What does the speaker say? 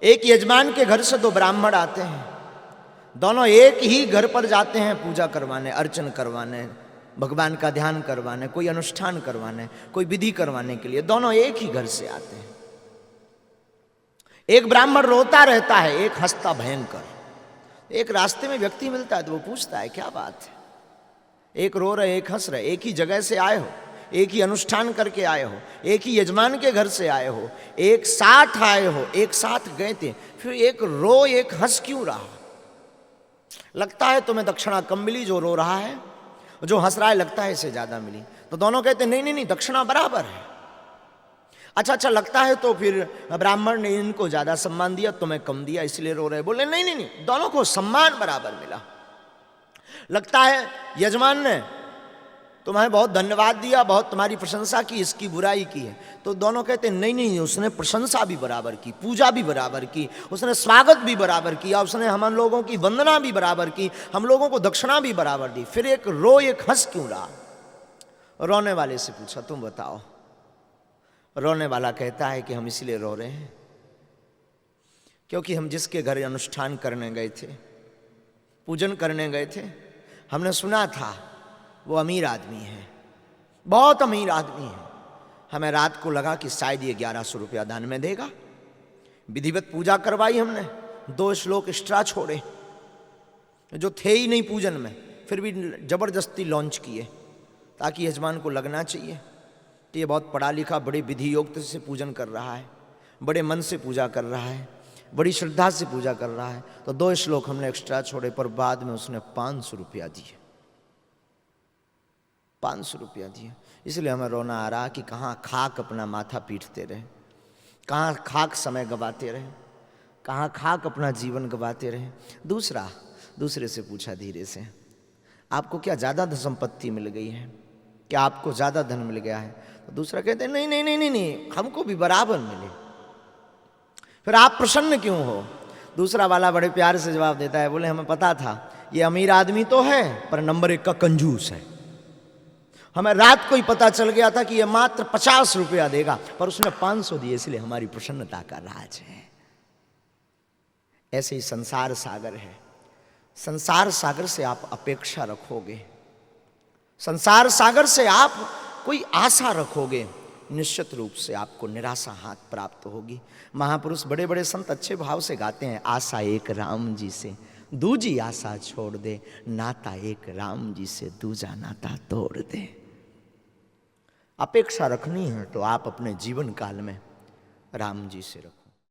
एक यजमान के घर से दो ब्राह्मण आते हैं, दोनों एक ही घर पर जाते हैं पूजा करवाने, अर्चन करवाने, भगवान का ध्यान करवाने, कोई अनुष्ठान करवाने, कोई विधि करवाने के लिए दोनों एक ही घर से आते हैं। एक ब्राह्मण रोता रहता है, एक हंसता भयंकर। एक रास्ते में व्यक्ति मिलता है तो वो पूछता है क्या बात है, एक रो रहे एक हंस रहे, एक ही जगह से आए हो, एक ही अनुष्ठान करके आए हो, एक ही यजमान के घर से आए हो, एक साथ आए हो, एक साथ गए थे, फिर एक रो एक हंस क्यों रहा? लगता है तुम्हें दक्षिणा कम मिली, जो रो रहा है, जो हंस रहा है लगता है इसे ज्यादा मिली। तो दोनों कहते नहीं नहीं नहीं, दक्षिणा बराबर है। अच्छा लगता है तो फिर ब्राह्मण ने इनको ज्यादा सम्मान दिया, तुम्हें कम दिया, इसलिए रो रहे। बोले नहीं नहीं नहीं, दोनों को सम्मान बराबर मिला। लगता है यजमान ने तुम्हें बहुत धन्यवाद दिया, बहुत तुम्हारी प्रशंसा की, इसकी बुराई की है। तो दोनों कहते नहीं नहीं, उसने प्रशंसा भी बराबर की, पूजा भी बराबर की, उसने स्वागत भी बराबर किया, उसने हम लोगों की वंदना भी बराबर की, हम लोगों को दक्षिणा भी बराबर दी। फिर एक रो एक हंस क्यों रहा? रोने वाले से पूछा तुम बताओ। रोने वाला कहता है कि हम इसलिए रो रहे हैं क्योंकि हम जिसके घर अनुष्ठान करने गए थे, पूजन करने गए थे, हमने सुना था वो अमीर आदमी है, बहुत अमीर आदमी है। हमें रात को लगा कि शायद ये 1100 रुपया दान में देगा। विधिवत पूजा करवाई हमने, 2 श्लोक एक्स्ट्रा छोड़े जो थे ही नहीं पूजन में, फिर भी जबरदस्ती लॉन्च किए ताकि यजमान को लगना चाहिए कि ये बहुत पढ़ा लिखा, बड़े विधि योग से पूजन कर रहा है, बड़े मन से पूजा कर रहा है, बड़ी श्रद्धा से पूजा कर रहा है। तो 2 श्लोक हमने एक्स्ट्रा छोड़े, पर बाद में उसने 500 रुपया दिए, 500 रुपया दिए। इसलिए हमें रोना आ रहा कि कहाँ खाक अपना माथा पीटते रहे, कहाँ खाक समय गवाते रहे, कहाँ खाक अपना जीवन गवाते रहे। दूसरे से पूछा धीरे से, आपको क्या ज़्यादा संपत्ति मिल गई है, क्या आपको ज़्यादा धन मिल गया है? तो दूसरा कहते नहीं नहीं नहीं नहीं नहीं, हमको भी बराबर मिले। फिर आप प्रसन्न क्यों हो? दूसरा वाला बड़े प्यार से जवाब देता है, बोले हमें पता था ये अमीर आदमी तो है पर नंबर 1 का कंजूस है। हमें रात को ही पता चल गया था कि ये मात्र 50 रुपया देगा, पर उसने 500 दिए, इसलिए हमारी प्रसन्नता का राज है। ऐसे ही संसार सागर है। संसार सागर से आप अपेक्षा रखोगे, संसार सागर से आप कोई आशा रखोगे, निश्चित रूप से आपको निराशा हाथ प्राप्त होगी। महापुरुष बड़े बड़े संत अच्छे भाव से गाते हैं, आशा एक राम जी से दूजी आशा छोड़ दे, नाता एक राम जी से दूजा नाता तोड़ दे। अपेक्षा रखनी है तो आप अपने जीवन काल में राम जी से रखो।